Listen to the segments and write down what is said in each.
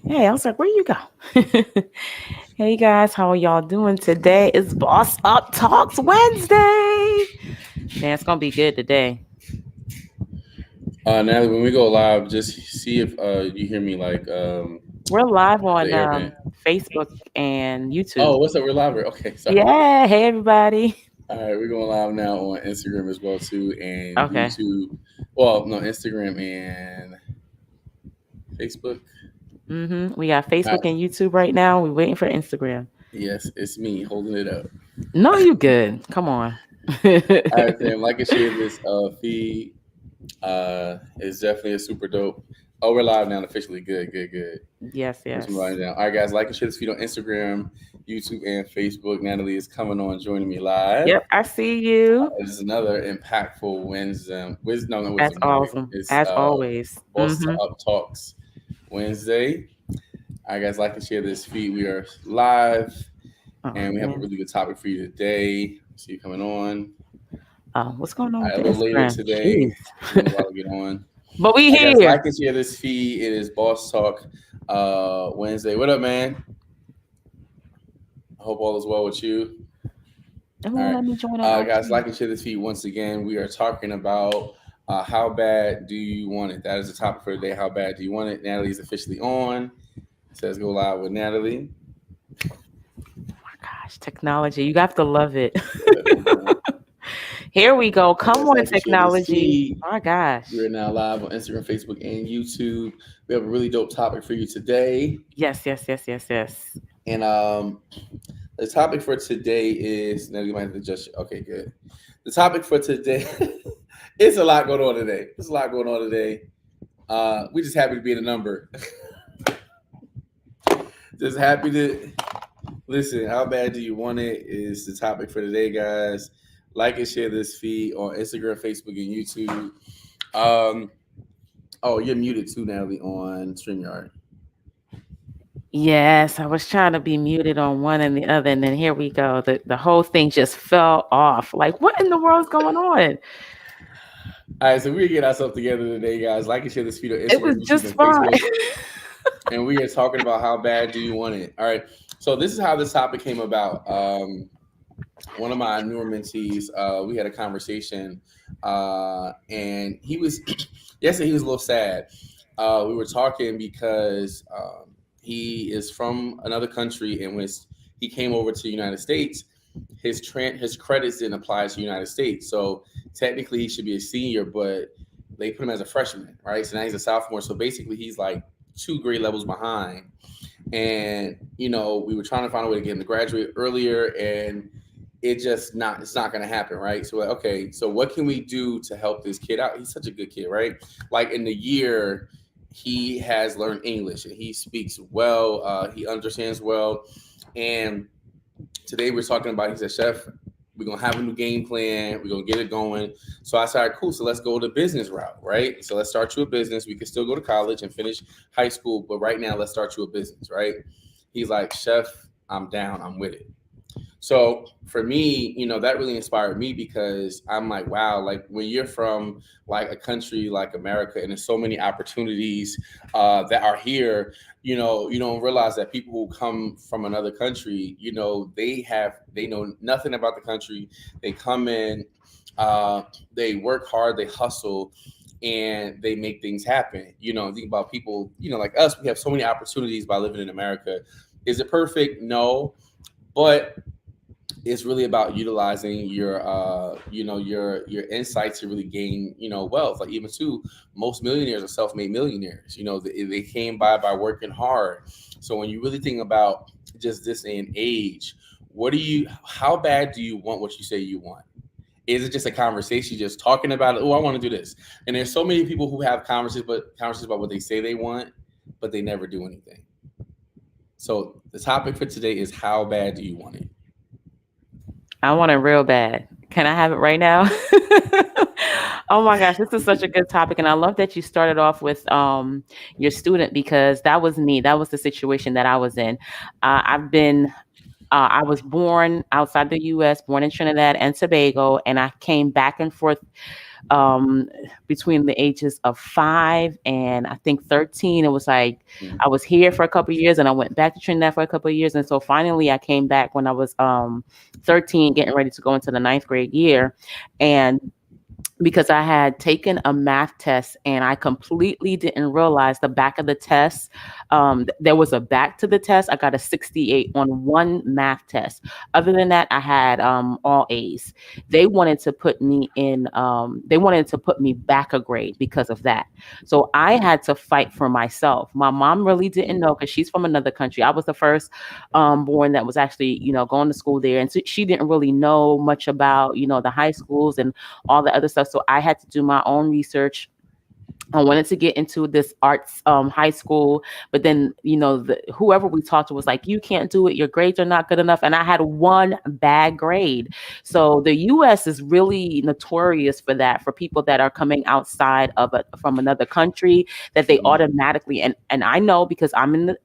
Hey, I was like, where you go? Hey guys, how are y'all doing today? It's Boss Up Talks Wednesday. Man, it's gonna be good today. Natalie, when we go live, just see if you hear me like We're live the on air vent. Facebook and YouTube. Oh, what's up? We're live. Okay, sorry. Yeah, hey everybody. All right, we're going live now on Instagram as well too, and Okay. YouTube. Well, no, Instagram and Facebook. We got All right. Facebook and YouTube right now. We're waiting for Instagram. Yes, it's me holding it up. No, you good. Come on. All right, fam. Like and share this feed. It's definitely a super dope. Oh, we're live now officially. Good, good, good. Yes, Put some yes. writing down. All right, guys, like and share this feed on Instagram, YouTube, and Facebook. Natalie is coming on, joining me live. Yep, I see you. It is another impactful Wisdom, no, That's Wisdom Morning. awesome. It's As always. Boss Up Talks Wednesday. All right, guys, like and share this feed. We are live, Oh and we have a man. really good topic for you today. See you coming on. Oh, what's going on All with right, the a little later Instagram? today. Jeez. It's gonna be a while to get on. But we I guess here. like and share this feed. It is Boss Talk Wednesday. What up, man? I hope all is well with you. It All won't right, let me join on guys, IG. like and share this feed once again. We are talking about how bad do you want it? That is the topic for today. How bad do you want it? Natalie's officially on. It says go live with Natalie. Oh my gosh, technology. You have to love it. Uh, Here we go. I Come guess on, like and share this technology. feed. My gosh. We're now live on Instagram, Facebook, and YouTube. We have a really dope topic for you today, Yes, yes, yes, yes, yes. and the topic for today is now you might have to adjust. Okay, good. The topic for today, it's a lot going on today. There's a lot going on today. We just happy to be in a number. Just happy to listen. How bad do you want it? Is the topic for today, guys. Like and share this feed on Instagram, Facebook, and YouTube. Um, oh, you're muted too, Natalie, on StreamYard. Yes, I was trying to be muted on one and the other, and then here we go. The whole thing just fell off. Like, what in the world's going on? All right, so we're getting ourselves together today, guys. Like and share this feed on It was Instagram, YouTube, just and fine. Facebook. And we are talking about how bad do you want it. All right. So this is how this topic came about. One of my newer mentees, we had a conversation, and he was yesterday he was a little sad. We were talking because he is from another country, and when he came over to the United States, his credits didn't apply to the United States. So technically, he should be a senior, but they put him as a freshman, right? So now he's a sophomore. So basically, he's like two grade levels behind. And we were trying to find a way to get him to graduate earlier, and it's not going to happen, right? So like, okay, so what can we do to help this kid out? He's such a good kid, right? Like in the year, he has learned English and he speaks well, he understands well. And today we're talking about, he said, Chef, we're gonna have a new game plan, we're gonna get it going. So I said, cool, so let's go the business route, right? So let's start you a business. We can still go to college and finish high school, but right now let's start you a business, right? He's like, Chef, I'm down, I'm with it. So for me, that really inspired me because I'm like, wow, like when you're from like a country like America and there's so many opportunities that are here, you don't realize that people who come from another country, they know nothing about the country. They come in, they work hard, they hustle, and they make things happen. Think about people, like us, we have so many opportunities by living in America. Is it perfect? No, but it's really about utilizing your insights to really gain wealth. Like even too, most millionaires are self-made millionaires. They came by working hard. So when you really think about just this day and age, how bad do you want what you say you want? Is it just a conversation, just talking about it? Oh, I want to do this. And there's so many people who have conversations about what they say they want, but they never do anything. So the topic for today is how bad do you want it? I want it real bad. Can I have it right now? Oh my gosh, this is such a good topic. And I love that you started off with your student because that was me. That was the situation that I was in. I've been I was born outside the U.S., born in Trinidad and Tobago, and I came back and forth um, between the ages of 5 and I think 13. It was like Mm, I was here for a couple of years and I went back to Trinidad for a couple of years. And so finally I came back when I was 13, getting ready to go into the ninth grade year. And because I had taken a math test and I completely didn't realize the back of the test. There was a back to the test. I got a 68 on one math test. Other than that, I had all A's. They wanted to put me back a grade because of that. So I had to fight for myself. My mom really didn't mm, know because she's from another country. I was the first born that was actually, going to school there. And so she didn't really know much about, the high schools and all the other stuff. So I had to do my own research. I wanted to get into this arts high school, but then whoever we talked to was like, "You can't do it. Your grades are not good enough." And I had one bad grade. So the U.S. is really notorious for that. For people that are coming outside of from another country, that they mm, automatically and I know because I'm in the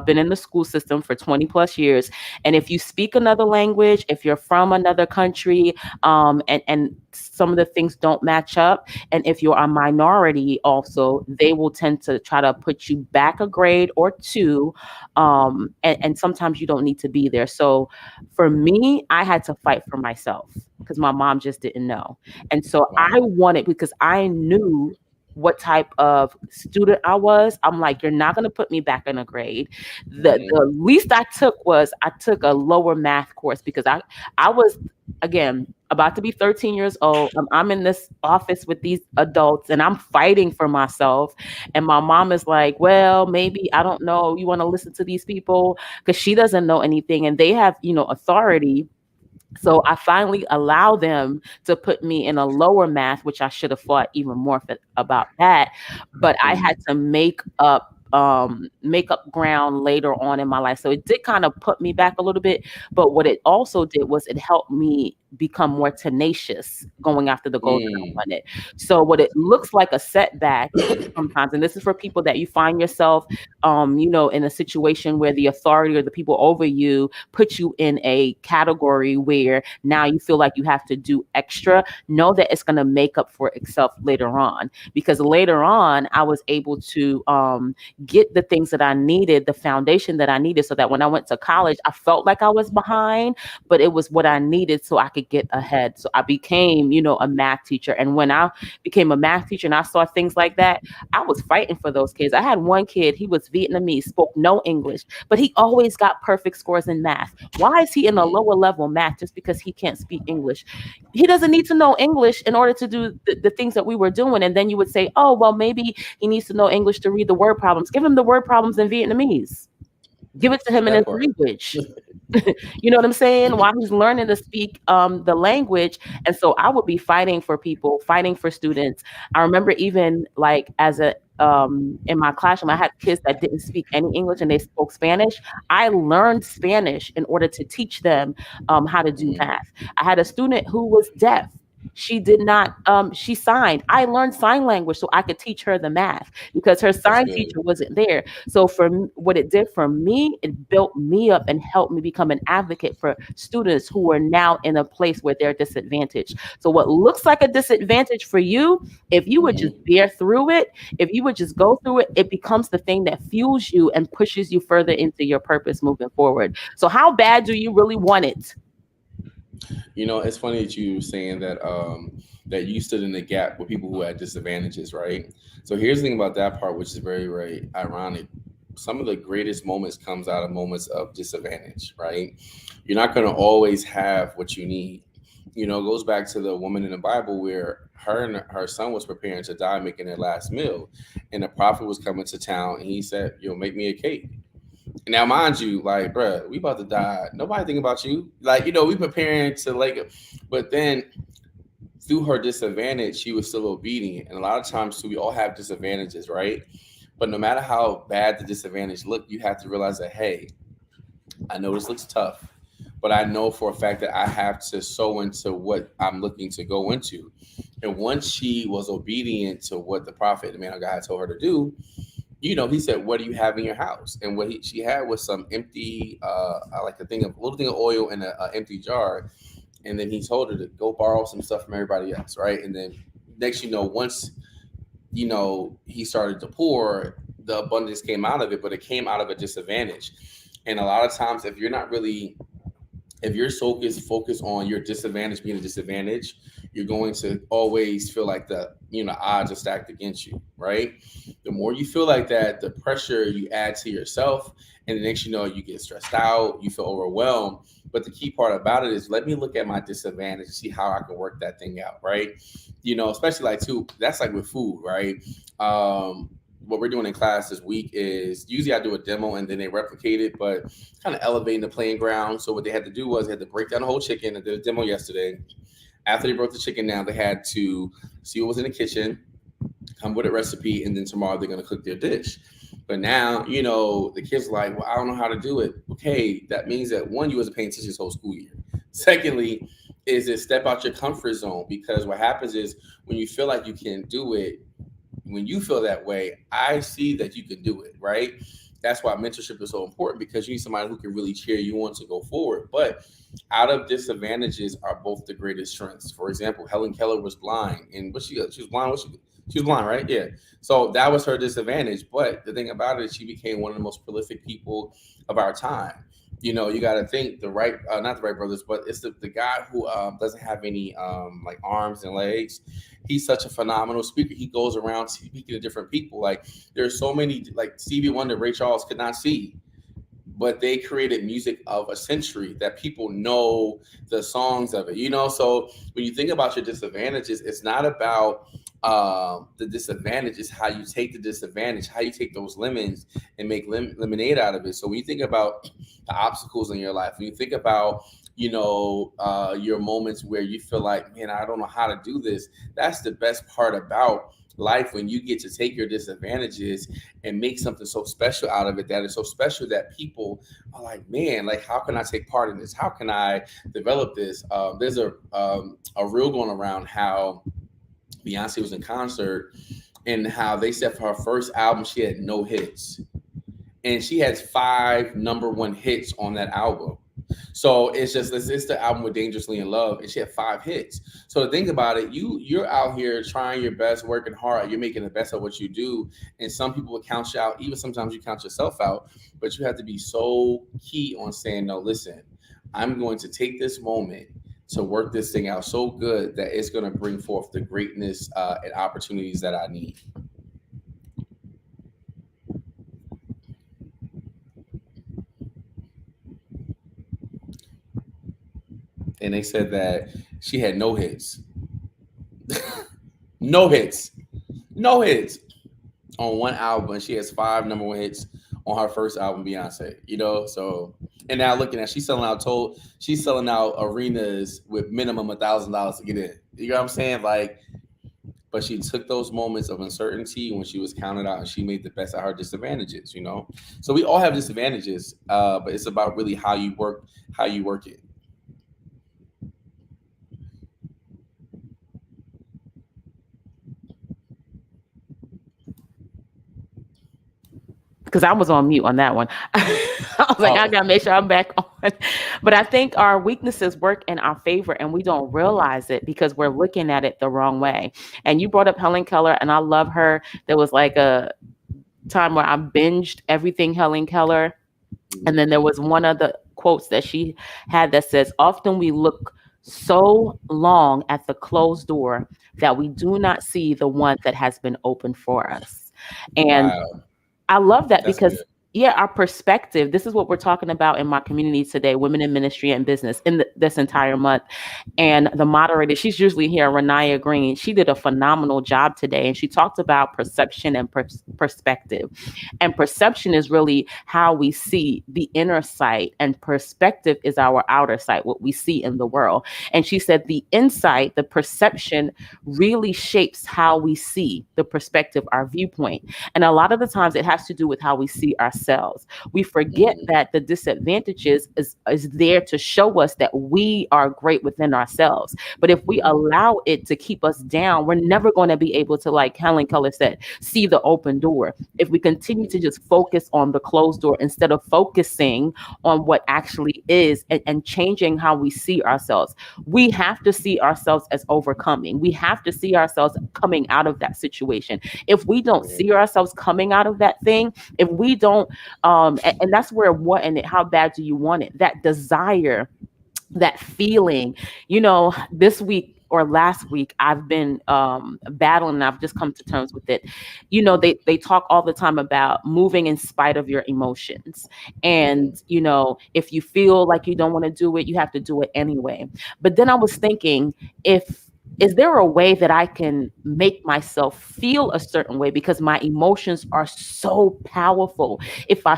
been in the school system for 20 plus years. And if you speak another language, if you're from another country, and some of the things don't match up, and if you're a minority, also, they will tend to try to put you back a grade or two. And sometimes you don't need to be there. So for me, I had to fight for myself because my mom just didn't know. And so I wow. wanted, because I knew what type of student I was. I'm like, you're not going to put me back in a grade. The Hmm. least I took was I took a lower math course because I was, again, about to be 13 years old. I'm in this office with these adults and I'm fighting for myself. And my mom is like, well, maybe, I don't know, you want to listen to these people because she doesn't know anything and they have, authority. So I finally allow them to put me in a lower math, which I should have fought even more about that. But I had Mm, to make up ground later on in my life. So it did kind of put me back a little bit. But what it also did was it helped me become more tenacious going after the goals that I mm. wanted. So what it looks like a setback sometimes, and this is for people that you find yourself in a situation where the authority or the people over you put you in a category where now you feel like you have to do extra. Know that it's going to make up for itself later on, because later on I was able to get the things that I needed, the foundation that I needed, so that when I went to college, I felt like I was behind, but it was what I needed so I could get ahead. So I became, a math teacher. And when I became a math teacher and I saw things like that, I was fighting for those kids. I had one kid, he was Vietnamese, spoke no English, but he always got perfect scores in math. Why is he in a lower level math just because he can't speak English? He doesn't need to know English in order to do the things that we were doing. And then you would say, oh, well, maybe he needs to know English to read the word problems. Give him the word problems in Vietnamese. Give it to him in That his part. language. You know what I'm saying? While he's learning to speak the language. And so I would be fighting for people, fighting for students. I remember even like as a in my classroom, I had kids that didn't speak any English and they spoke Spanish. I learned Spanish in order to teach them how to do Mm, math. I had a student who was deaf. She did not, she signed. I learned sign language so I could teach her the math because her that's sign good. teacher wasn't there. So what it did for me, it built me up and helped me become an advocate for students who are now in a place where they're disadvantaged. So what looks like a disadvantage for you, if you would just Hmm. bear through it, if you would just go through it, it becomes the thing that fuels you and pushes you further into your purpose moving forward. So how bad do you really want it? It's funny that you were saying that you stood in the gap with people who had disadvantages, right? So here's the thing about that part, which is very, very ironic. Some of the greatest moments comes out of moments of disadvantage, right? You're not going to always have what you need. It goes back to the woman in the Bible where her and her son was preparing to die, making their last meal, and the prophet was coming to town, and he said, make me a cake. Now, mind you, like, bruh, we about to die. Nobody think about you. Like, we preparing to like, but then through her disadvantage, she was still obedient. And a lot of times, too, we all have disadvantages, right? But no matter how bad the disadvantage look, you have to realize that, hey, I know this looks tough, but I know for a fact that I have to sow into what I'm looking to go into. And once she was obedient to what the prophet, the man of God, told her to do, he said, "What do you have in your house?" And she had was some empty, like a little thing of oil in a empty jar. And then he told her to go borrow some stuff from everybody else, right? And then next, once he started to pour, the abundance came out of it, but it came out of a disadvantage. And a lot of times, if you're focused on your disadvantage being a disadvantage, you're going to always feel like the odds are stacked against you, right? The more you feel like that, the pressure you add to yourself, and the next you get stressed out, you feel overwhelmed. But the key part about it is, let me look at my disadvantage and see how I can work that thing out, right? Especially like too, that's like with food, right? What we're doing in class this week is, usually I do a demo and then they replicate it, but kind of elevating the playing ground. So what they had to do was they had to break down the whole chicken. And did a demo yesterday. After they broke the chicken down, they had to see what was in the kitchen, come with a recipe, and then tomorrow they're going to cook their dish. But now, the kids are like, well, I don't know how to do it. Okay, that means that one, you wasn't paying attention this whole school year. Secondly, is it step out your comfort zone, because what happens is when you feel like you can't do it, when you feel that way, I see that you can do it, right? That's why mentorship is so important, because you need somebody who can really cheer you on to go forward. But out of disadvantages are both the greatest strengths. For example, Helen Keller was blind, and she was blind. She was blind, right? Yeah. So that was her disadvantage. But the thing about it is, she became one of the most prolific people of our time. You got to think not the Wright brothers, but it's the guy who doesn't have any like arms and legs. He's such a phenomenal speaker. He goes around speaking to different people. Like, there's so many, like Stevie Wonder, Ray Charles could not see, but they created music of a century that people know the songs of it. So when you think about your disadvantages, it's not about the disadvantage, is how you take the disadvantage, how you take those lemons and make lemonade out of it. So when you think about the obstacles in your life, when you think about your moments where you feel like, man, I don't know how to do this, that's the best part about life, when you get to take your disadvantages and make something so special out of it, that is so special that people are like, man, like, how can I take part in this? How can I develop this? There's a reel going around how Beyonce was in concert, and how they said for her first album she had no hits, and she has 5 number 1 hits on that album. So it's the album with Dangerously in Love, and she had 5 hits. So to think about it, you're out here trying your best, working hard, you're making the best of what you do, and some people will count you out. Even sometimes you count yourself out, but you have to be so key on saying, no, listen, I'm going to take this moment to work this thing out so good that it's going to bring forth the greatness and opportunities that I need. And they said that she had no hits. No hits. No hits on one album. And she has 5 number 1 hits on her first album, Beyonce. So, and now looking at, she's selling out arenas with minimum $1,000 to get in. You know what I'm saying? Like, but she took those moments of uncertainty when she was counted out, and she made the best out of her disadvantages. So we all have disadvantages, but it's about really how you work it. Because I was on mute on that one. I was like, I gotta make sure I'm back on. But I think our weaknesses work in our favor, and we don't realize it because we're looking at it the wrong way. And you brought up Helen Keller, and I love her. There was like a time where I binged everything Helen Keller. And then there was one of the quotes that she had that says, often we look so long at the closed door that we do not see the one that has been opened for us. And Wow. I love that That's because, good. yeah, our perspective, this is what we're talking about in my community today, women in ministry and business, in this entire month. And the moderator, she's usually here, Renaya Green, she did a phenomenal job today. And she talked about perception and perspective. And perception is really how we see the inner sight, and perspective is our outer sight, what we see in the world. And she said the insight, the perception really shapes how we see the perspective, our viewpoint. And a lot of the times it has to do with how we see ourselves. ourselves. We forget Mm-hmm. that the disadvantages is there to show us that we are great within ourselves. But if we Mm-hmm. allow it to keep us down, we're never going to be able to, like Helen Keller said, see the open door. If we continue to just focus on the closed door instead of focusing on what actually is, and changing how we see ourselves. We have to see ourselves as overcoming. We have to see ourselves coming out of that situation. If we don't Yeah. see ourselves coming out of that thing, if we don't, and that's where what and how bad do you want it? That desire, that feeling. This week or last week, I've been battling, and I've just come to terms with it. They talk all the time about moving in spite of your emotions. Mm-hmm. And if you feel like you don't want to do it, you have to do it anyway. But then I was thinking, if is there a way that I can make myself feel a certain way, because my emotions are so powerful? If I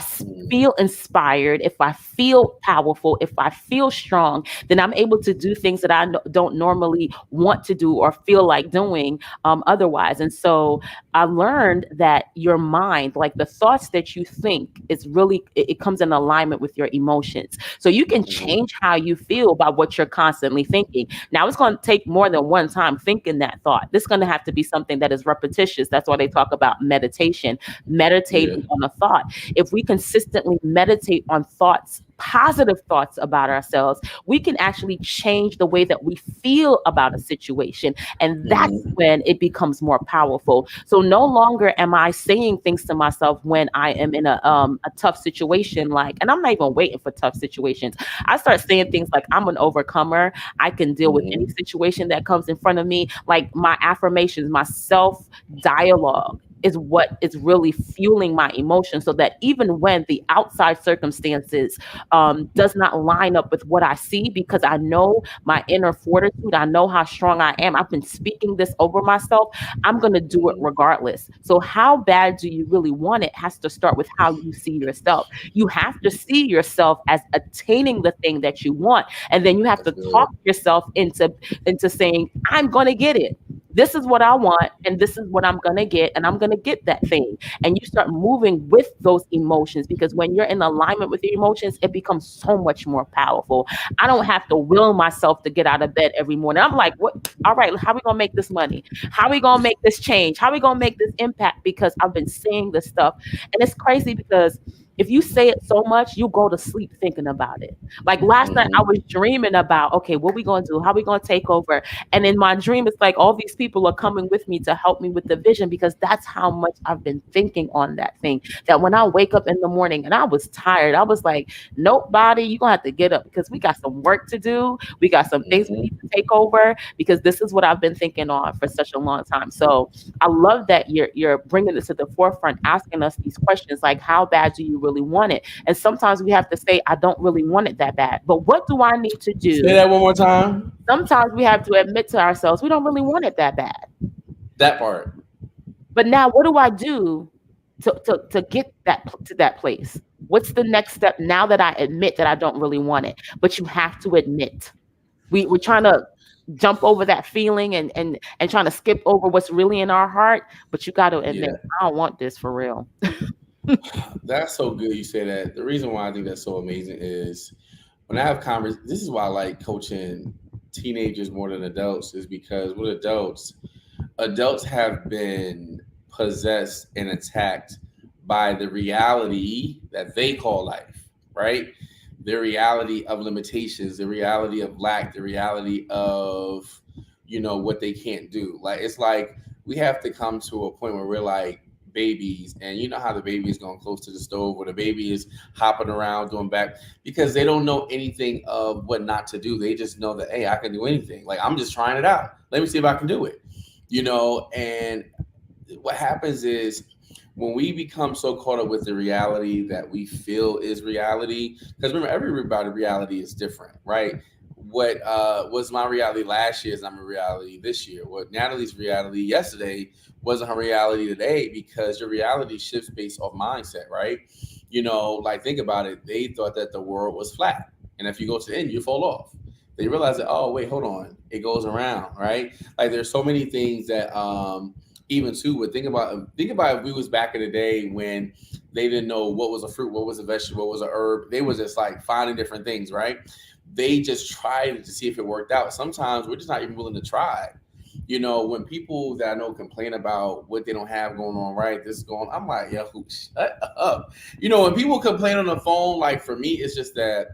feel inspired, if I feel powerful, if I feel strong, then I'm able to do things that I don't normally want to do or feel like doing otherwise. And so I learned that your mind, like the thoughts that you think, is really, it comes in alignment with your emotions. So you can Mm-hmm. change how you feel by what you're constantly thinking. Now, it's going to take more than one time thinking that thought. This is going to have to be something that is repetitious. That's why they talk about meditation, Yeah. meditating on a thought. If we consistently meditate on thoughts, positive thoughts about ourselves, we can actually change the way that we feel about a situation. And that's Mm-hmm. when it becomes more powerful. So no longer am I saying things to myself when I am in a tough situation, like, and I'm not even waiting for tough situations. I start saying things like, I'm an overcomer. I can deal with any Mm-hmm. situation that comes in front of me. Like, my affirmations, my self dialogue is what is really fueling my emotions, so that even when the outside circumstances does not line up with what I see, because I know my inner fortitude, I know how strong I am, I've been speaking this over myself, I'm going to do it Mm-hmm. regardless. So how bad do you really want it has to start with how you see yourself. You have to see yourself as attaining the thing that you want, and then you have That's to talk good. yourself into saying, I'm going to get it. This is what I want, and this is what I'm going to get, and I'm going to get that thing. And you start moving with those emotions, because when you're in alignment with your emotions, it becomes so much more powerful. I don't have to will myself to get out of bed every morning. I'm like, what? All right, how are we going to make this money? How are we going to make this change? How are we going to make this impact? Because I've been saying this stuff. And it's crazy, because if you say it so much, you go to sleep thinking about it. Like last night, I Mm-hmm. was dreaming about, okay, what we going to do? How we going to take over? And in my dream, it's like all these people are coming with me to help me with the vision, because that's how much I've been thinking on that thing. That when I wake up in the morning and I was tired, I was like, nope, body, you're going to have to get up, because we got some work to do. We got some things we need Mm-hmm. to take over, because this is what I've been thinking on for such a long time. So I love that you're bringing this to the forefront, asking us these questions like, how bad do you really want it? And sometimes we have to say, I don't really want it that bad, but what do I need to Say do? that one more time. Sometimes we have to admit to ourselves we don't really want it that bad. That part. But now, what do I do to get to that place? What's the next step now that I admit that I don't really want it? But you have to admit. We're trying to jump over that feeling, and trying to skip over what's really in our heart. But you got to admit, Yeah. I don't want this for real. That's so good you say that. The reason why I think that's so amazing is when I have this is why I like coaching teenagers more than adults, is because with adults have been possessed and attacked by the reality that they call life, right? The reality of limitations, the reality of lack, the reality of, what they can't do. Like, it's like we have to come to a point where we're like babies, and you know how the baby is going close to the stove, or the baby is hopping around doing back, because they don't know anything of what not to do. They just know that, hey, I can do anything. Like, I'm just trying it out. Let me see if I can do it. And what happens is when we become so caught up with the reality that we feel is reality, because remember, everybody reality is different, right? What was my reality last year is not my reality this year. What Natalie's reality yesterday wasn't her reality today, because your reality shifts based off mindset, right? Like, think about it. They thought that the world was flat, and if you go to the end, you fall off. They realize that, oh wait, hold on, it goes around, right? Like, there's so many things that even too. But think about if we was back in the day when they didn't know what was a fruit, what was a vegetable, what was a herb. They was just like finding different things, right? They just tried to see if it worked out. Sometimes we're just not even willing to try. When people that I know complain about what they don't have going on, right? This is going, I'm like, yo, shut up. When people complain on the phone, like for me, it's just that,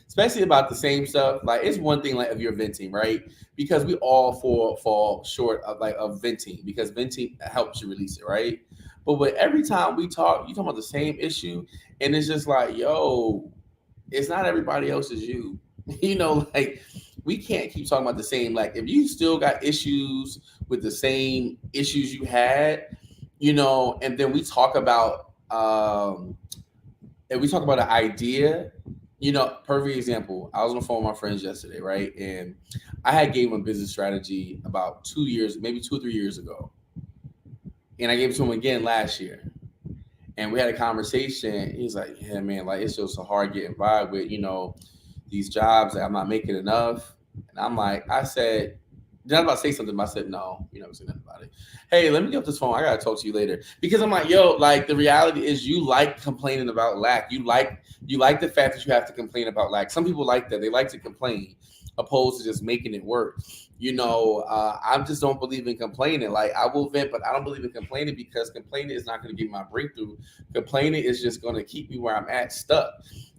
especially about the same stuff. Like it's one thing, like if you're venting, right? Because we all fall short of venting, because venting helps you release it, right? But every time we talk, you talk about the same issue, and it's just like, yo, it's not everybody else is you. Like we can't keep talking about the same. Like if you still got issues with the same issues you had, and then we talk about and we talk about an idea. Perfect example. I was on the phone with my friends yesterday, right? And I had gave him a business strategy about 2 years, maybe 2 or 3 years ago, and I gave it to him again last year. And we had a conversation. He's like, "Yeah, man, like it's just so hard getting by with these jobs that I'm not making enough." And I'm like, I said, then I was about to say something, but I said, no, you never said nothing about it. Hey, let me get off this phone. I gotta talk to you later. Because I'm like, yo, like the reality is you like complaining about lack. You like the fact that you have to complain about lack. Some people like that. They like to complain opposed to just making it work. I just don't believe in complaining. Like I will vent, but I don't believe in complaining because complaining is not going to get my breakthrough. Complaining is just going to keep me where I'm at, stuck.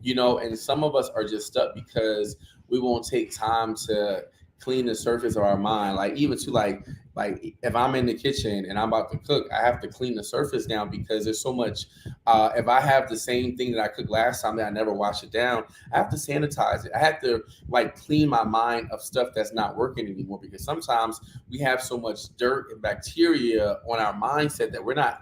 And some of us are just stuck because we won't take time to clean the surface of our mind. Like even to like if I'm in the kitchen and I'm about to cook, I have to clean the surface down because there's so much. If I have the same thing that I cooked last time that I never washed it down, I have to sanitize it. I have to like clean my mind of stuff that's not working anymore, because sometimes we have so much dirt and bacteria on our mindset that we're not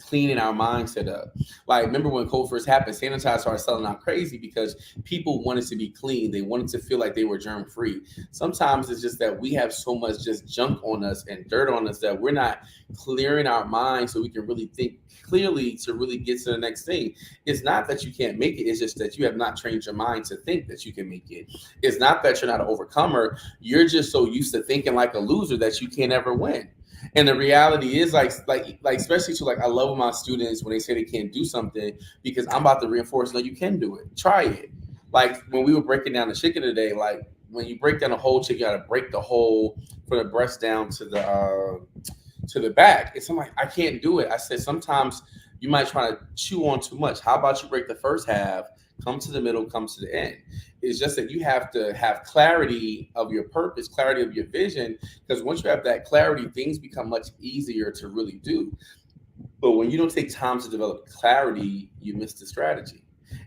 cleaning our mindset up. Like, remember when COVID first happened, sanitizer started selling out crazy because people wanted to be clean. They wanted to feel like they were germ free. Sometimes it's just that we have so much just junk on us and dirt on us that we're not clearing our mind so we can really think clearly to really get to the next thing. It's not that you can't make it, it's just that you have not trained your mind to think that you can make it. It's not that you're not an overcomer, you're just so used to thinking like a loser that you can't ever win. And the reality is like especially to like I love my students when they say they can't do something, because I'm about to reinforce, no, you can do it. Try it. Like when we were breaking down the chicken today, like when you break down a whole chicken, you gotta break the whole from the breast down to the back. It's I'm like, I can't do it. I said sometimes you might try to chew on too much. How about you break the first half, come to the middle, come to the end? It's just that you have to have clarity of your purpose, clarity of your vision, because once you have that clarity, things become much easier to really do. But when you don't take time to develop clarity, you miss the strategy.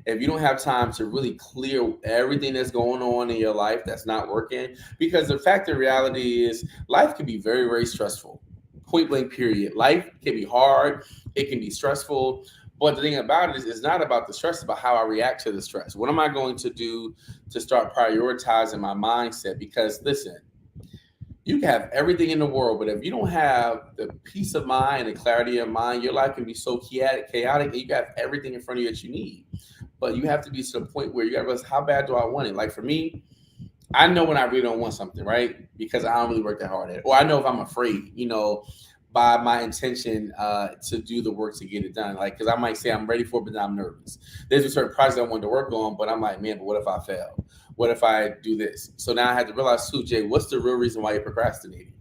If you don't have time to really clear everything that's going on in your life that's not working, because the fact of reality is life can be very, very stressful. Point blank, period. Life can be hard, it can be stressful. But the thing about it is, it's not about the stress, it's about how I react to the stress. What am I going to do to start prioritizing my mindset? Because listen, you can have everything in the world, but if you don't have the peace of mind and clarity of mind, your life can be so chaotic, and you got everything in front of you that you need. But you have to be to the point where you got to realize, how bad do I want it? Like for me, I know when I really don't want something, right? Because I don't really work that hard at it. Or I know if I'm afraid, by my intention to do the work to get it done. Like, because I might say I'm ready for it, but then I'm nervous. There's a certain project I want to work on, but I'm like, man, but what if I fail? What if I do this? So now I had to realize, too, Jay, what's the real reason why you're procrastinating?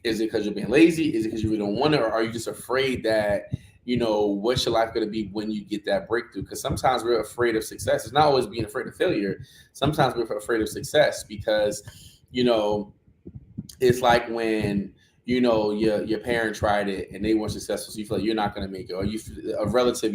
Is it because you're being lazy? Is it because you really don't want it? Or are you just afraid that, what's your life going to be when you get that breakthrough? Because sometimes we're afraid of success. It's not always being afraid of failure. Sometimes we're afraid of success because, you know, it's like when your parent tried it and they weren't successful, so you feel like you're not going to make it, or a relative,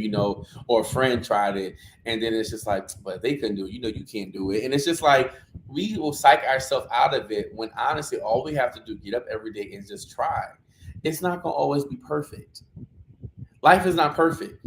or a friend tried it, and then it's just like, but they couldn't do it, you can't do it, and it's just like we will psych ourselves out of it when honestly all we have to do get up every day and just try. It's not going to always be perfect. Life is not perfect.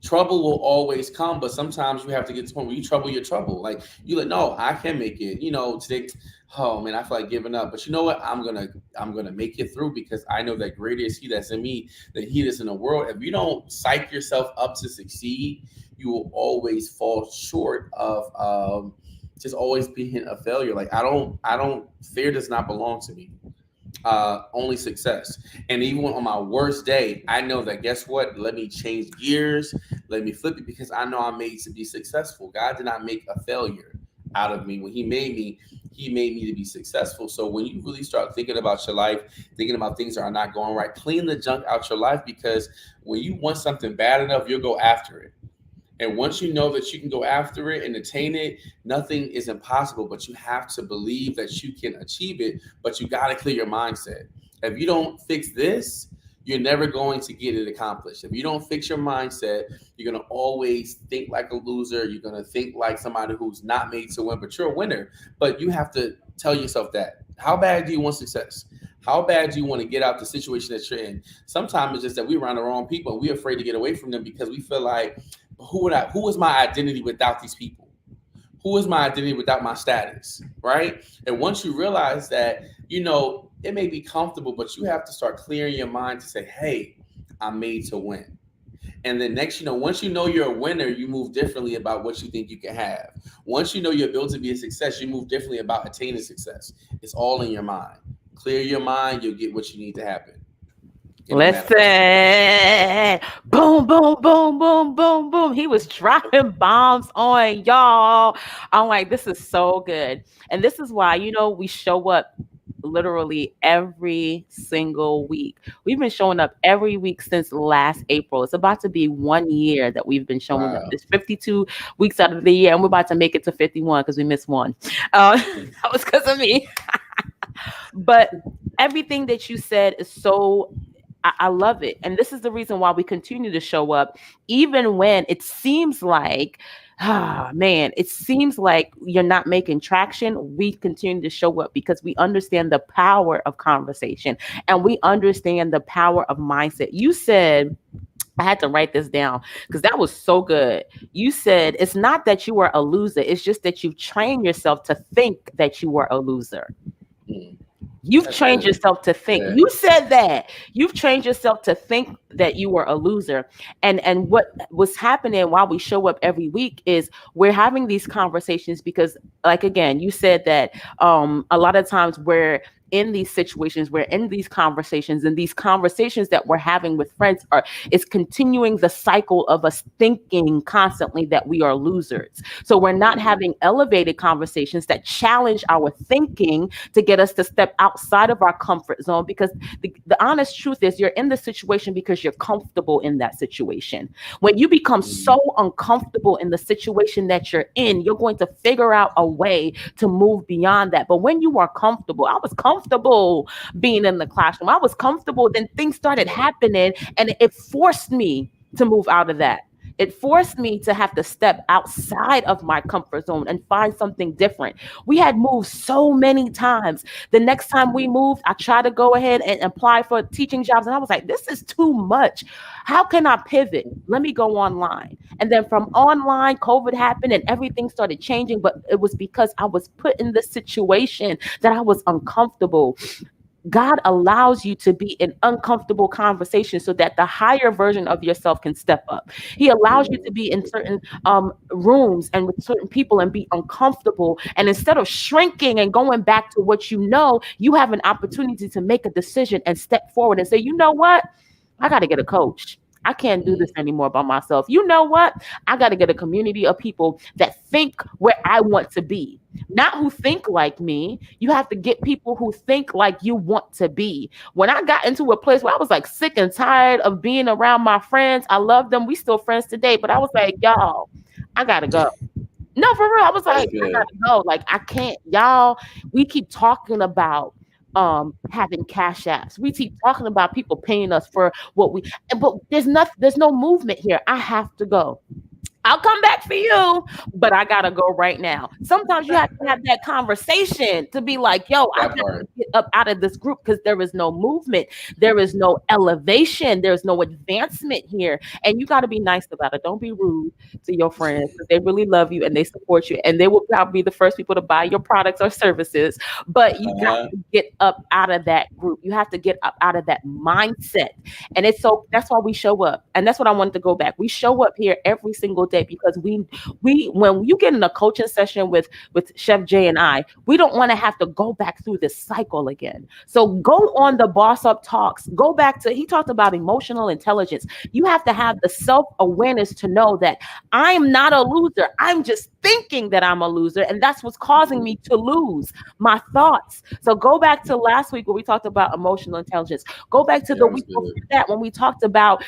Trouble will always come, but sometimes you have to get to the point where you trouble your trouble. Like you like, no, I can make it. Today, oh man, I feel like giving up. But you know what? I'm gonna make it through because I know that greater is He that's in me than he that's in the world. If you don't psych yourself up to succeed, you will always fall short of just always being a failure. Like I don't fear does not belong to me. only success. And even on my worst day, I know that guess what? Let me change gears, let me flip it because I know I'm made to be successful. God did not make a failure out of me. When He made me to be successful. So when you really start thinking about your life, thinking about things that are not going right, clean the junk out your life because when you want something bad enough, you'll go after it. And once you know that you can go after it and attain it, nothing is impossible, but you have to believe that you can achieve it, but you got to clear your mindset. If you don't fix this, you're never going to get it accomplished. If you don't fix your mindset, you're going to always think like a loser. You're going to think like somebody who's not made to win, but you're a winner. But you have to tell yourself that. How bad do you want success? How bad do you want to get out the situation that you're in? Sometimes it's just that we're around the wrong people and we're afraid to get away from them because we feel like who is my identity without these people? Who is my identity without my status? Right? And once you realize that, it may be comfortable, but you have to start clearing your mind to say, hey, I'm made to win. And then next, once you know you're a winner, you move differently about what you think you can have. Once you know you're built to be a success, you move differently about attaining success. It's all in your mind. Clear your mind, you'll get what you need to happen. Listen, boom, boom, boom, boom, boom, boom. He was dropping bombs on y'all. I'm like, this is so good. And this is why, we show up literally every single week. We've been showing up every week since last April. It's about to be 1 year that we've been showing up. Wow. It's 52 weeks out of the year, and we're about to make it to 51 because we missed one. That was because of me. But everything that you said is so I love it. And this is the reason why we continue to show up, even when it seems like, it seems like you're not making traction. We continue to show up because we understand the power of conversation and we understand the power of mindset. You said, I had to write this down because that was so good. You said, it's not that you are a loser. It's just that you've trained yourself to think that you are a loser. You've trained yourself to think. You said that. You've trained yourself to think that you were a loser. And what was happening while we show up every week is we're having these conversations because, like, again, you said that a lot of times we're in these situations, we're in these conversations, and these conversations that we're having with friends is continuing the cycle of us thinking constantly that we are losers. So we're not having elevated conversations that challenge our thinking to get us to step outside of our comfort zone, because the honest truth is you're in the situation because you're comfortable in that situation. When you become so uncomfortable in the situation that you're in, you're going to figure out a way to move beyond that. But when you are comfortable, I was comfortable being in the classroom. I was comfortable. Then things started happening and it forced me to move out of that. It forced me to have to step outside of my comfort zone and find something different. We had moved so many times. The next time we moved, I tried to go ahead and apply for teaching jobs. And I was like, this is too much. How can I pivot? Let me go online. And then from online, COVID happened and everything started changing. But it was because I was put in this situation that I was uncomfortable. God allows you to be in uncomfortable conversations so that the higher version of yourself can step up. He allows you to be in certain rooms and with certain people and be uncomfortable. And instead of shrinking and going back to what you have an opportunity to make a decision and step forward and say, you know what? I got to get a coach. I can't do this anymore by myself. You know what? I got to get a community of people that think where I want to be, not who think like me. You have to get people who think like you want to be. When I got into a place where I was like sick and tired of being around my friends, I love them. We still friends today, but I was like, y'all, I got to go. No, for real. I was like, I got to go. Like, I can't, y'all, we keep talking about having cash apps. We keep talking about people paying us for what but there's no movement here. I have to go. I'll come back for you, but I gotta go right now. Sometimes you have to have that conversation to be like, yo, I gotta get up out of this group because there is no movement, there is no elevation, there's no advancement here. And you gotta be nice about it. Don't be rude to your friends because they really love you and they support you, and they will probably be the first people to buy your products or services. But you got to get up out of that group. You have to get up out of that mindset. And that's why we show up. And that's what I wanted to go back. We show up here every single day, because we when you get in a coaching session with Chef J and I, we don't want to have to go back through this cycle again. So go on the Boss Up Talks, go back to, he talked about emotional intelligence. You have to have the self-awareness to know that I'm not a loser. I'm just thinking that I'm a loser, and that's what's causing me to lose my thoughts. So go back to last week where we talked about emotional intelligence. Go back to Yeah, the that was week before good. that when we talked about,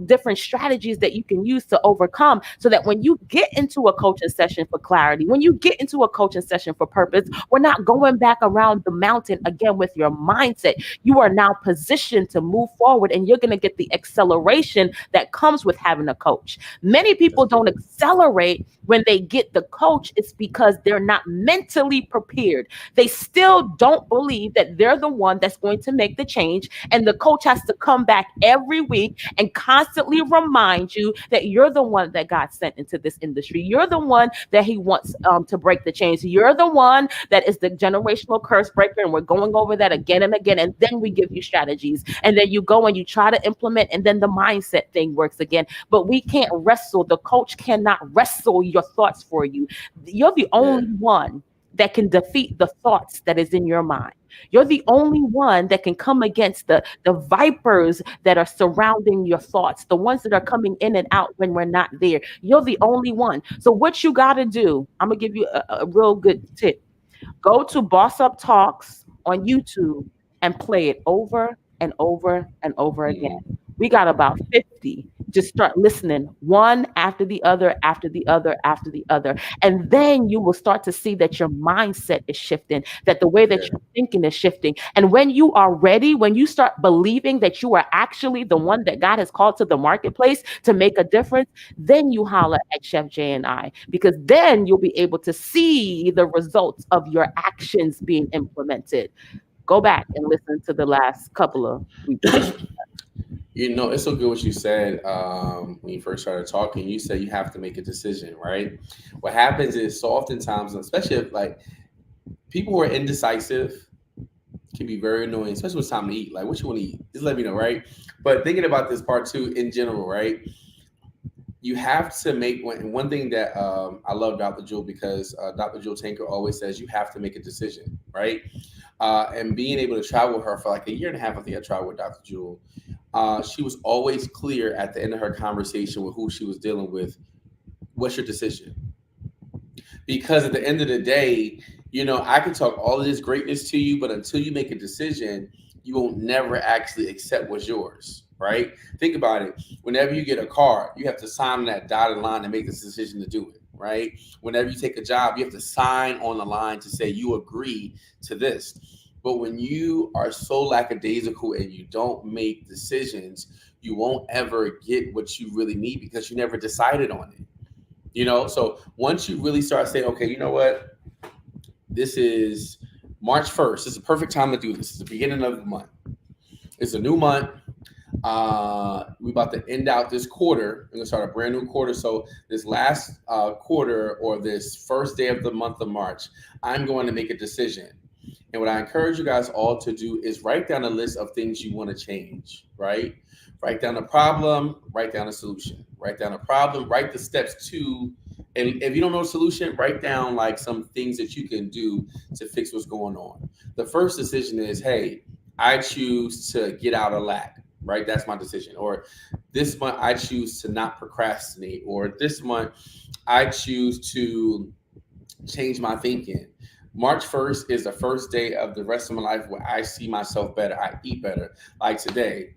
different strategies that you can use to overcome, so that when you get into a coaching session for clarity, when you get into a coaching session for purpose, we're not going back around the mountain again with your mindset. You are now positioned to move forward, and you're going to get the acceleration that comes with having a coach. Many That's people don't good. accelerate when they get the coach. It's because they're not mentally prepared. They still don't believe that they're the one that's going to make the change. And the coach has to come back every week and constantly remind you that you're the one that God sent into this industry. You're the one that he wants to break the chains. You're the one that is the generational curse breaker. And we're going over that again and again. And then we give you strategies. And then you go and you try to implement, and then the mindset thing works again. But we can't wrestle. The coach cannot wrestle your thoughts for you. You're the Yeah. only one that can defeat the thoughts that is in your mind. You're the only one that can come against the vipers that are surrounding your thoughts, the ones that are coming in and out when we're not there. You're the only one. So what you got to do, I'm going to give you a real good tip. Go to Boss Up Talks on YouTube and play it over and over and over again. Mm-hmm. We got about 50. Just start listening one after the other, after the other, after the other. And then you will start to see that your mindset is shifting, that the way that Yeah. you're thinking is shifting. And when you are ready, when you start believing that you are actually the one that God has called to the marketplace to make a difference, then you holler at Chef J and I, because then you'll be able to see the results of your actions being implemented. Go back and listen to the last couple of replays. It's so good what you said when you first started talking. You said you have to make a decision, right? What happens is so oftentimes, especially if like people who are indecisive, can be very annoying, especially when it's time to eat. Like, what you want to eat? Just let me know, right? But thinking about this part too, in general, right? You have to make one thing that I love Dr. Jewel, because Dr. Jewel Tanker always says you have to make a decision, right? And being able to travel with her for like a year and a half, I think I traveled with Dr. Jewel. She was always clear at the end of her conversation with who she was dealing with. What's your decision? Because at the end of the day, I can talk all of this greatness to you, but until you make a decision, you won't never actually accept what's yours, right? Think about it. Whenever you get a car, you have to sign on that dotted line and make this decision to do it, right? Whenever you take a job, you have to sign on the line to say you agree to this. But when you are so lackadaisical and you don't make decisions, you won't ever get what you really need because you never decided on it. So once you really start saying, okay, you know what, this is March 1st. This is the perfect time to do this. It's the beginning of the month. It's a new month. We about to end out this quarter. We're gonna start a brand new quarter. So this last quarter, or this first day of the month of March, I'm going to make a decision. And what I encourage you guys all to do is write down a list of things you want to change, right? Write down a problem, write down a solution. Write down a problem, write the steps to, and if you don't know a solution, write down like some things that you can do to fix what's going on. The first decision is, hey, I choose to get out of lack, right? That's my decision. Or this month, I choose to not procrastinate. Or this month, I choose to change my thinking. March 1st is the first day of the rest of my life where I see myself better. I eat better. Like today,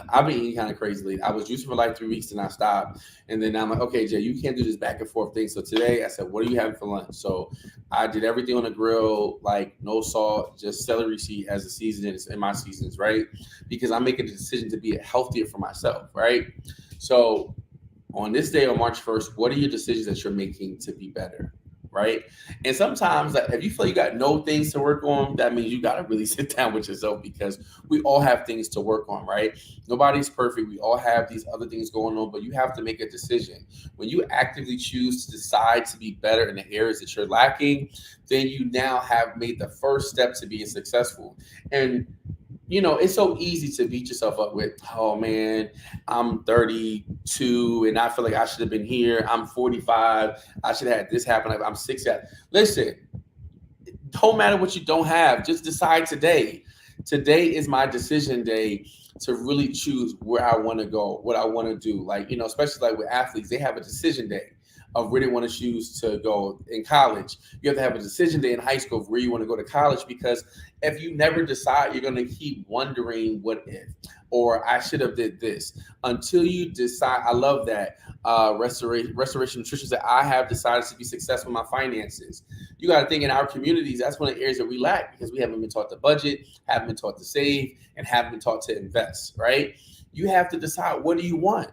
I've been eating kind of crazily. I was juicing for like 3 weeks and I stopped. And then I'm like, okay, Jay, you can't do this back and forth thing. So today I said, what are you having for lunch? So I did everything on the grill, like no salt, just celery seed as a seasoning in my seasons, right? Because I'm making a decision to be healthier for myself, right? So on this day on March 1st, what are your decisions that you're making to be better? Right. And sometimes, like, if you feel you got no things to work on, that means you got to really sit down with yourself, because we all have things to work on, right? Nobody's perfect. We all have these other things going on, but you have to make a decision. When you actively choose to decide to be better in the areas that you're lacking, then you now have made the first step to being successful. And it's so easy to beat yourself up with, oh man, I'm 32 and I feel like I should have been here. I'm 45. I should have had this happen. Like I'm 60. Listen, don't matter what you don't have. Just decide today. Today is my decision day to really choose where I want to go, what I want to do. Like, especially like with athletes, they have a decision day of where they want to choose to go in college. You have to have a decision day in high school of where you want to go to college, because if you never decide, you're going to keep wondering what if, or I should have did this until you decide. I love that restoration nutrition said, I have decided to be successful in my finances. You got to think, in our communities, that's one of the areas that we lack, because we haven't been taught to budget, haven't been taught to save, and haven't been taught to invest, right? You have to decide, what do you want?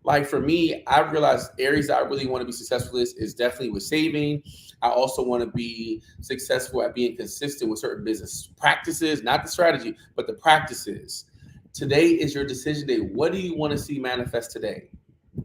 Like for me, I've realized areas that I really want to be successful is definitely with saving. I also want to be successful at being consistent with certain business practices, not the strategy, but the practices. Today is your decision day. What do you want to see manifest today?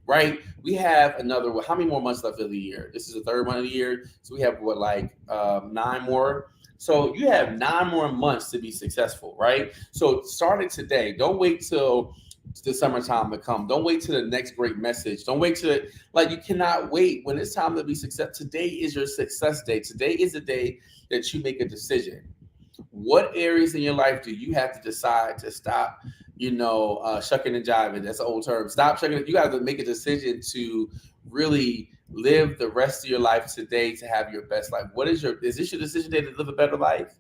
Right? We have another, how many more months left of the year? This is the third month of the year. So we have like 9 more. So you have 9 more months to be successful, right? So start it today. Don't wait till the summertime to come. Don't wait till the next great message. Don't wait till like you cannot wait. When it's time to be success, today is your success day. Today is the day that you make a decision. What areas in your life do you have to decide to stop, shucking and jiving? That's an old term. Stop shucking. You got to make a decision to really live the rest of your life today to have your best life. Is this your decision day to live a better life?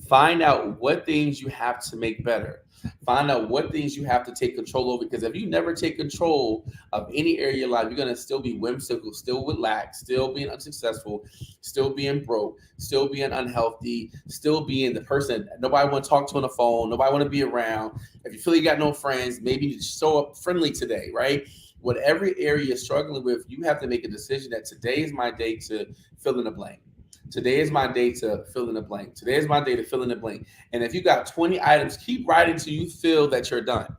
Find out what things you have to make better. Find out what things you have to take control over. Because if you never take control of any area of your life, you're going to still be whimsical, still with lack, still being unsuccessful, still being broke, still being unhealthy, still being the person nobody want to talk to on the phone, nobody want to be around. If you feel you got no friends, maybe you show up friendly today, right? Whatever area you're struggling with, you have to make a decision that today is my day to fill in the blank. Today is my day to fill in the blank. Today is my day to fill in the blank. And if you got 20 items, keep writing till you feel that you're done.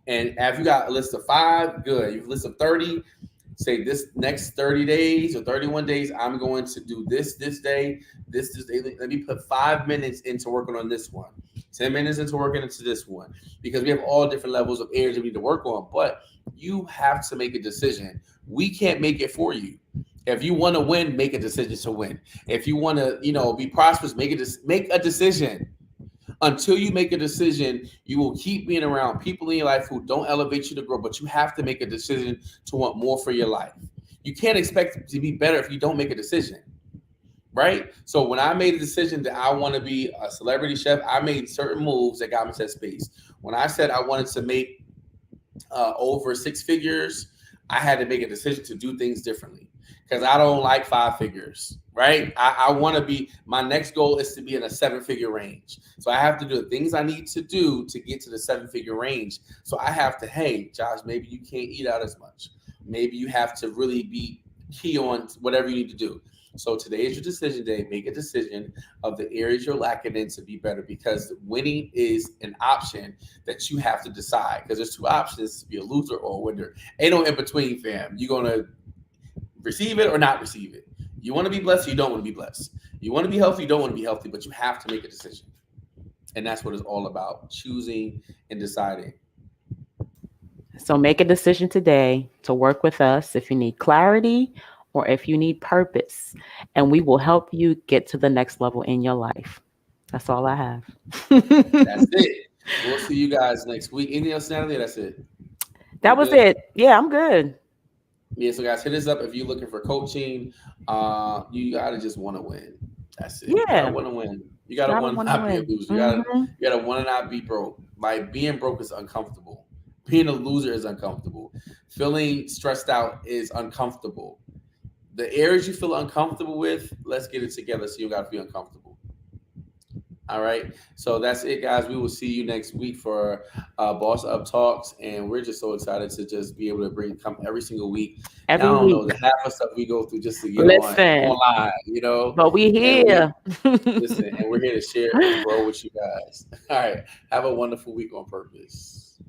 And if you got a list of 5, good. You've list of 30, say this next 30 days or 31 days, I'm going to do this day, this day. Let me put 5 minutes into working on this one, 10 minutes into working into this one, because we have all different levels of areas that we need to work on. But you have to make a decision. We can't make it for you. If you want to win, make a decision to win. If you want to, be prosperous, make a decision. Until you make a decision, you will keep being around people in your life who don't elevate you to grow, but you have to make a decision to want more for your life. You can't expect it to be better if you don't make a decision, right? So when I made a decision that I want to be a celebrity chef, I made certain moves that got me to that space. When I said I wanted to make over 6 figures, I had to make a decision to do things differently, because I don't like 5 figures, right? I want to be, my next goal is to be in a 7-figure range. So I have to do the things I need to do to get to the 7-figure range. So I have to, hey, Josh, maybe you can't eat out as much. Maybe you have to really be key on whatever you need to do. So today is your decision day. Make a decision of the areas you're lacking in to be better, because winning is an option that you have to decide, because there's 2 options: to be a loser or a winner. Ain't no in between, fam. You're going to receive it or not receive it. You want to be blessed, or you don't want to be blessed. You want to be healthy, you don't want to be healthy, but you have to make a decision. And that's what it's all about, choosing and deciding. So make a decision today to work with us if you need clarity or if you need purpose, and we will help you get to the next level in your life. That's all I have. That's it. We'll see you guys next week. Anything else, Natalie? That's it. That You was good? it. Yeah, I'm good. Yeah, so guys, hit us up if you're looking for coaching. You gotta just want to win. That's it. You gotta Yeah, want to win. You gotta gotta want to want to not be a win. loser. Hmm. You gotta want to not be broke. Like being broke is uncomfortable. Being a loser is uncomfortable. Feeling stressed out is uncomfortable. The areas you feel uncomfortable with, let's get it together so you gotta feel uncomfortable. All right. So that's it, guys. We will see you next week for Boss Up Talks. And we're just so excited to just be able to come every single week. Every Y'all don't know week. the half of stuff we go through just to get Listen, online, but we and we here. listen, and we're here to share and grow with you guys. All right. Have a wonderful week on purpose.